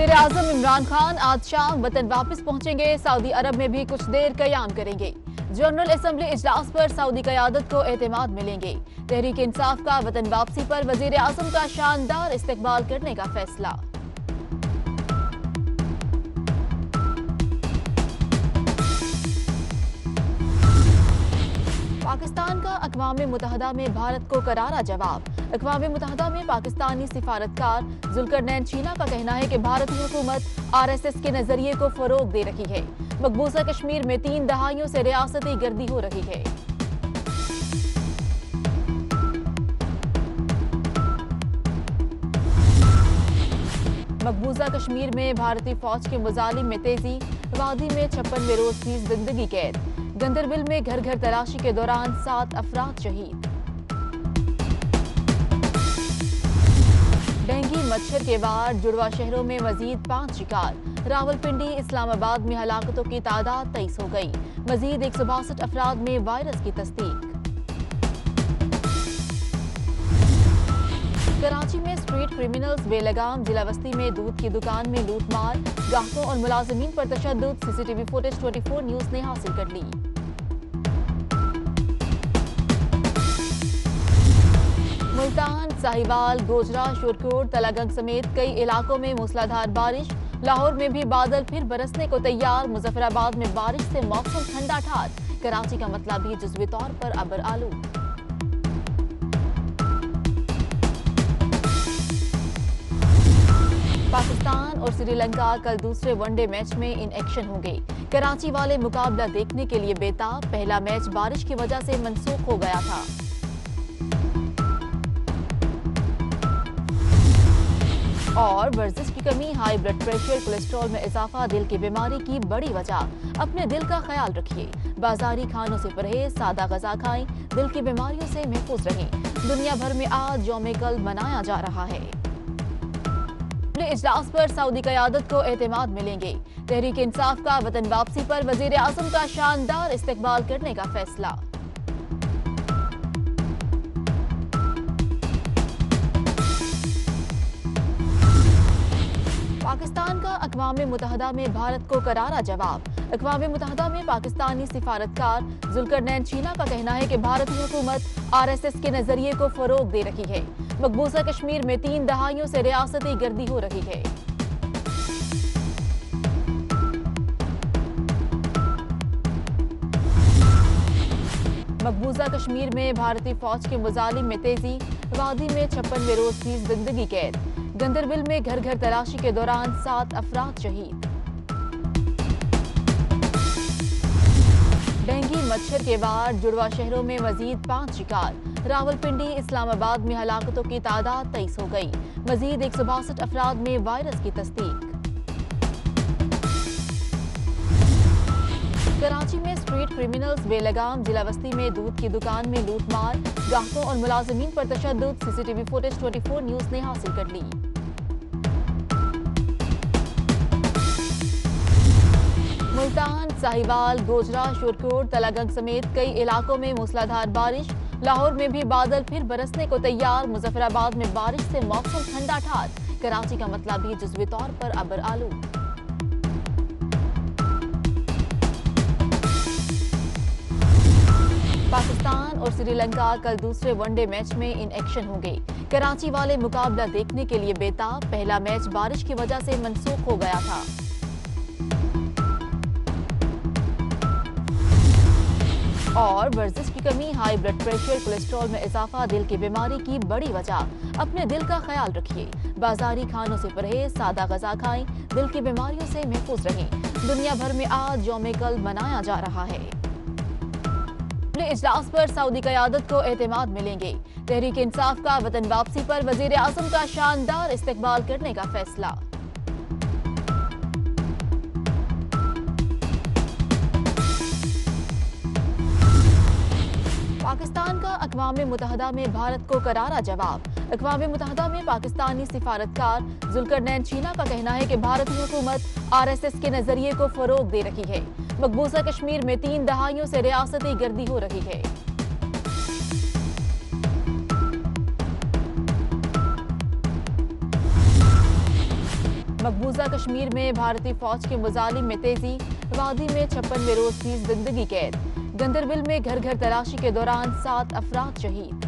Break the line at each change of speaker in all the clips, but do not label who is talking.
वजीर आजम इमरान खान आज शाम वतन वापस पहुंचेंगे। सऊदी अरब में भी कुछ देर कयाम करेंगे। जनरल असेंबली इजलास पर सऊदी क़यादत को एतमाद मिलेंगे। तहरीक इंसाफ का वतन वापसी पर वजीर आजम का शानदार इस्तकबाल करने का फैसला। पाकिस्तान का अक़वाम मुत्तहिदा में भारत को करारा जवाब। अक़वाम मुत्तहिदा में पाकिस्तानी सिफारतकार जुल्करनैन चीना का कहना है कि भारतीय हुकूमत RSS के नजरिए को फरोग दे रही है। मकबूजा कश्मीर में 3 दहाइयों से रियासती गर्दी हो रही है। मकबूजा कश्मीर में भारतीय फौज के मुजालिम में तेजी। वादी में 56वें रोज भी जिंदगी कैद। गंदरबिल में घर घर तलाशी के दौरान 7 अफराद शहीद। डेंगू मच्छर के वार। जुड़वा शहरों में मजीद 5 शिकार। रावलपिंडी इस्लामाबाद में हलाकतों की तादाद 23 हो गई। मजीद 162 अफराद में वायरस की तस्दीक। कराची में स्ट्रीट क्रिमिनल्स बेलगाम। जिला बस्ती में दूध की दुकान में लूटमार। ग्राहकों और मुलाजिमीन पर तशद्दुद। CCTV फुटेज 24 न्यूज ने हासिल कर ली। मुल्तान, साहिवाल, गोजरा, शोरकोट, तलागंग समेत कई इलाकों में मूसलाधार बारिश। लाहौर में भी बादल फिर बरसने को तैयार। मुजफ्फराबाद में बारिश से मौसम ठंडा ठार। कराची का मतला भी जुज़वी तौर पर अबर आलूद। पाकिस्तान और श्रीलंका कल दूसरे वनडे मैच में इन एक्शन होंगे। कराची वाले मुकाबला देखने के लिए बेताब। पहला मैच बारिश की वजह से मनसूख हो गया था। और वर्जिश की कमी, हाई ब्लड प्रेशर, कोलेस्ट्रॉल में इजाफा दिल की बीमारी की बड़ी वजह। अपने दिल का ख्याल रखिए। बाजारी खानों से परहेज, सादा गजा खाएं। दिल की बीमारियों से महफूज रहें। दुनिया भर में आज यौम कल्ब मनाया जा रहा है। इजलास पर सऊदी क़यादत को एतमाद मिलेंगे। तहरीक इंसाफ का वतन वापसी पर वजीर आजम का शानदार इस्तकबाल करने का फैसला। पाकिस्तान का अक़वाम मुत्तहिदा में भारत को करारा जवाब। अक़वाम मुत्तहिदा में पाकिस्तानी सिफारतकार जुल्करनैन चीना का कहना है कि भारतीय हुकूमत RSS के नजरिए को फरोग दे रही है। मकबूजा कश्मीर में 3 दहाइयों से रियासती गर्दी हो रही है। मकबूजा कश्मीर में भारतीय फौज के मुजालिम में तेजी। वादी में 56वें रोज भी जिंदगी कैद। गंदरबिल में घर घर तलाशी के दौरान 7 अफराद शहीद। डेंगू मच्छर के वार। जुड़वा शहरों में मजीद 5 शिकार। रावलपिंडी इस्लामाबाद में हलाकतों की तादाद 23 हो गई। मजीद 162 अफराद में वायरस की तस्दीक। कराची में स्ट्रीट क्रिमिनल्स बेलगाम। जिला बस्ती में दूध की दुकान में लूटमार। ग्राहकों और मुलाजिमीन पर तशद्दुद। CCTV फुटेज 24 न्यूज ने हासिल कर ली। मुल्तान, साहिवाल, गोजरा, शोरकोट, तलागंग समेत कई इलाकों में मूसलाधार बारिश। लाहौर में भी बादल फिर बरसने को तैयार। मुजफ्फराबाद में बारिश से मौसम ठंडा ठार। कराची का मतला भी जुज़वी तौर पर अबर आलूद। पाकिस्तान और श्रीलंका कल दूसरे वनडे मैच में इन एक्शन होंगे। कराची वाले मुकाबला देखने के लिए बेताब। पहला मैच बारिश की वजह से मनसूख हो गया था। और वर्जिश की कमी, हाई ब्लड प्रेशर, कोलेस्ट्रॉल में इजाफा दिल की बीमारी की बड़ी वजह। अपने दिल का ख्याल रखिए। बाजारी खानों से परहेज, सादा गजा खाएं। दिल की बीमारियों से महफूज रहें। दुनिया भर में आज यौम कल्ब मनाया जा रहा है। इजलास पर सऊदी क़यादत को एतमाद मिलेंगे। तहरीक इंसाफ का वतन वापसी पर वजीर आजम का शानदार इस्तकबाल करने का फैसला। पाकिस्तान का अक़वाम मुत्तहिदा में भारत को करारा जवाब। अक़वाम मुत्तहिदा में पाकिस्तानी सिफारतकार जुल्करनैन चीना का कहना है कि भारतीय हुकूमत RSS के नजरिए को फरोग दे रही है। मकबूजा कश्मीर में 3 दहाइयों से रियासती गर्दी हो रही है। मकबूजा कश्मीर में भारतीय फौज के मुजालिम में तेजी, वादी में 56वें रोज भी जिंदगी कैद। गंदरबल में घर घर तलाशी के दौरान 7 अफराद शहीद।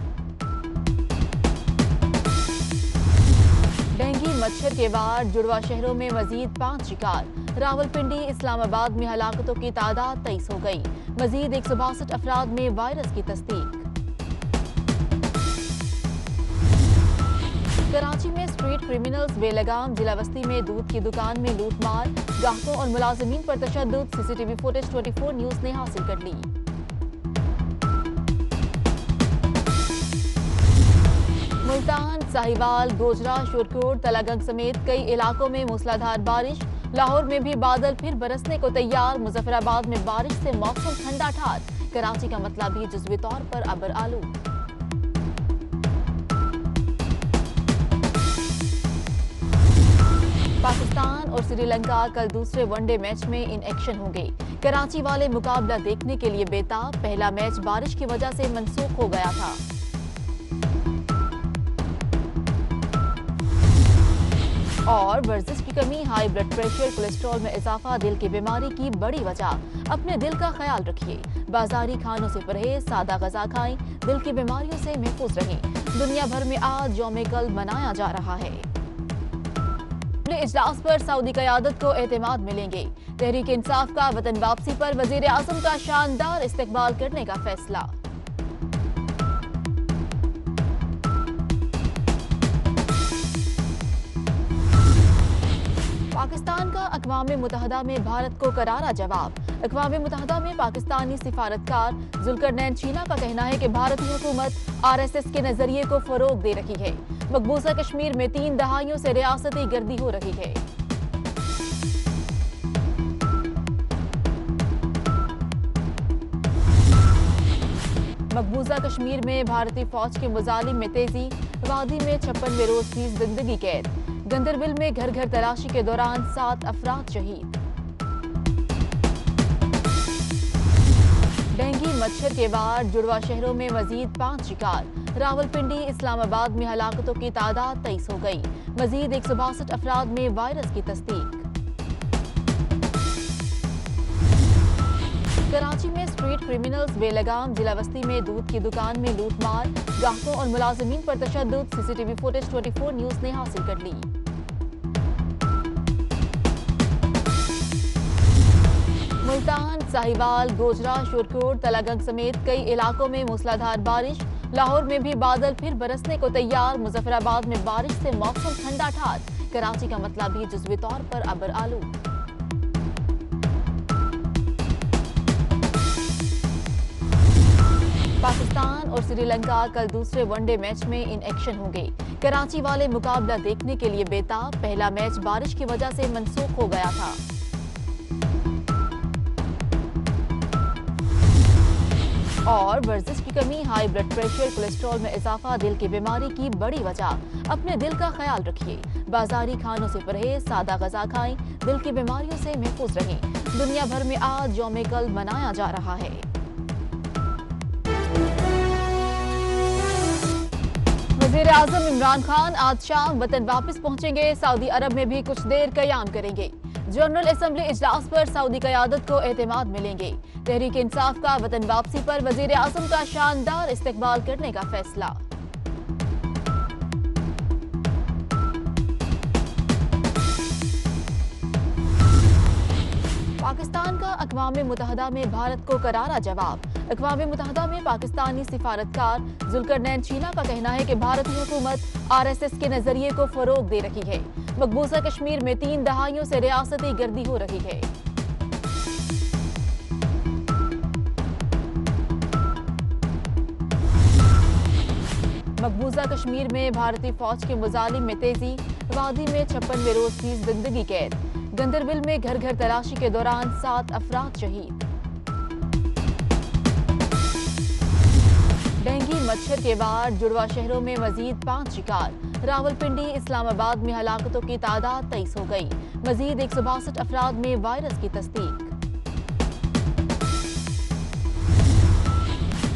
डेंगू मच्छर के वार, जुड़वा शहरों में मजीद 5 शिकार। रावलपिंडी, इस्लामाबाद में हलाकतों की तादाद 23 हो गई। मजीद 162 अफराद में वायरस की तस्दीक। कराची में स्ट्रीट क्रिमिनल्स बेलगाम, जिला बस्ती में दूध की दुकान में लूटमार, ग्राहकों और मुलाजिमीन पर तशद्दुद। सीसीटीवी फुटेज 24 न्यूज ने हासिल कर ली। मुल्तान, साहिवाल, गोजरा, शोरकोट, तलागंग समेत कई इलाकों में मूसलाधार बारिश। लाहौर में भी बादल फिर बरसने को तैयार। मुजफ्फराबाद में बारिश से मौसम ठंडा ठार। कराची का मतला भी जुज़वी तौर पर अबर आलूद। पाकिस्तान और श्रीलंका कल दूसरे वनडे मैच में इन एक्शन होंगे। कराची वाले मुकाबला देखने के लिए बेताब। पहला मैच बारिश की वजह से मनसूख हो गया था। और वर्जिश की कमी, हाई ब्लड प्रेशर, कोलेस्ट्रॉल में इजाफा दिल की बीमारी की बड़ी वजह। अपने दिल का ख्याल रखिए। बाजारी खानों से परहेज, सादा गजा खाएं। दिल की बीमारियों से महफूज रहें। दुनिया भर में आज यौम कल्ब मनाया जा रहा है। इजलास पर सऊदी क़यादत को एतमाद मिलेंगे। तहरीक इंसाफ का वतन वापसी पर वजीर आज़म का शानदार इस्तकबाल करने का फैसला। पाकिस्तान का अक़वाम मुत्तहिदा में भारत को करारा जवाब। अक़वाम मुत्तहिदा में पाकिस्तानी सिफारतकार जुल्करनैन शीना का कहना है कि भारतीय हुकूमत RSS के नजरिए को फरोग दे रही है। मकबूजा कश्मीर में 3 दहाइयों से रियासती गर्दी हो रही है। मकबूजा कश्मीर में भारतीय फौज के मुजालिम में तेजी, वादी में 56वें रोज भी जिंदगी कैद। गंदरबल में घर घर तलाशी के दौरान 7 अफराद शहीद। डेंगू मच्छर के वार, जुड़वा शहरों में मजीद 5 शिकार। रावलपिंडी, इस्लामाबाद में हलाकतों की तादाद 23 हो गई। मजीद 162 अफराद में वायरस की तस्दीक। कराची में स्ट्रीट क्रिमिनल्स बेलगाम, जिला बस्ती में दूध की दुकान में लूटमार, ग्राहकों और मुलाजिमीन पर तशद्दुद। सीसीटीवी फुटेज 24 न्यूज ने हासिल कर ली। मुल्तान, साहिवाल, गोजरा, शोरकोट, तलागंग समेत कई इलाकों में मूसलाधार बारिश। लाहौर में भी बादल फिर बरसने को तैयार। मुजफ्फराबाद में बारिश से मौसम ठंडा ठार। कराची का मतला भी जुज़वी तौर पर अबर आलूद। पाकिस्तान और श्रीलंका कल दूसरे वनडे मैच में इन एक्शन होंगे। कराची वाले मुकाबला देखने के लिए बेताब। पहला मैच बारिश की वजह से मनसूख हो गया था। और वर्जिश की कमी, हाई ब्लड प्रेशर, कोलेस्ट्रॉल में इजाफा दिल की बीमारी की बड़ी वजह। अपने दिल का ख्याल रखिए। बाजारी खानों से परहेज, सादा गजा खाएं। दिल की बीमारियों से महफूज रहें। दुनिया भर में आज यौम कल्ब मनाया जा रहा है। वज़ीर आज़म इमरान खान आज शाम वतन वापस पहुंचेंगे। सऊदी अरब में भी कुछ देर क़याम करेंगे। जनरल असम्बली इजलास पर सऊदी क़यादत को एतमाद मिलेंगे। तहरीक इंसाफ का वतन वापसी पर वज़ीर आज़म का शानदार इस्तकबाल करने का फैसला। पाकिस्तान का अक़वाम मुत्तहिदा में भारत को करारा जवाब। अक़वाम मुत्तहिदा में पाकिस्तानी सिफारतकार जुल्करनैन शीना का कहना है कि भारतीय हुकूमत RSS के नजरिए को फरोग दे रही है। मकबूजा कश्मीर में 3 दहाइयों से रियासती गर्दी हो रही है। मकबूजा कश्मीर में भारतीय फौज के मुजालिम में तेजी, वादी में 56वें रोज भी जिंदगी कैद। गंदरबल में घर घर तलाशी के दौरान 7 अफराद शहीद। डेंगू मच्छर के वार, जुड़वा शहरों में मजीद 5 शिकार। रावलपिंडी, इस्लामाबाद में हलाकतों की तादाद 23 हो गई। मजीद 162 अफराद में वायरस की तस्दीक।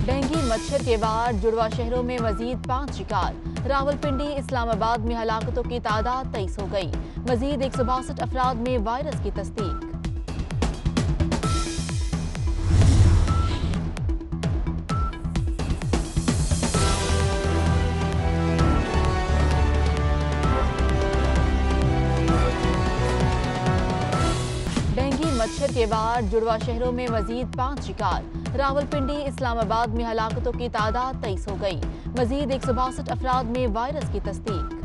डेंगू मच्छर के वार, जुड़वा शहरों में मजीद 5 शिकार। रावलपिंडी इस्लामाबाद में हलाकतों की तादाद 23 हो गई। मजीद 162 अफराद में वायरस की तस्दीक। डेंगू मच्छर के बाद जुड़वा शहरों में मजीद 5 शिकार। रावलपिंडी इस्लामाबाद में हलाकतों की तादाद 23 हो गई। मजीद 162 अफराद में वायरस की तस्दीक।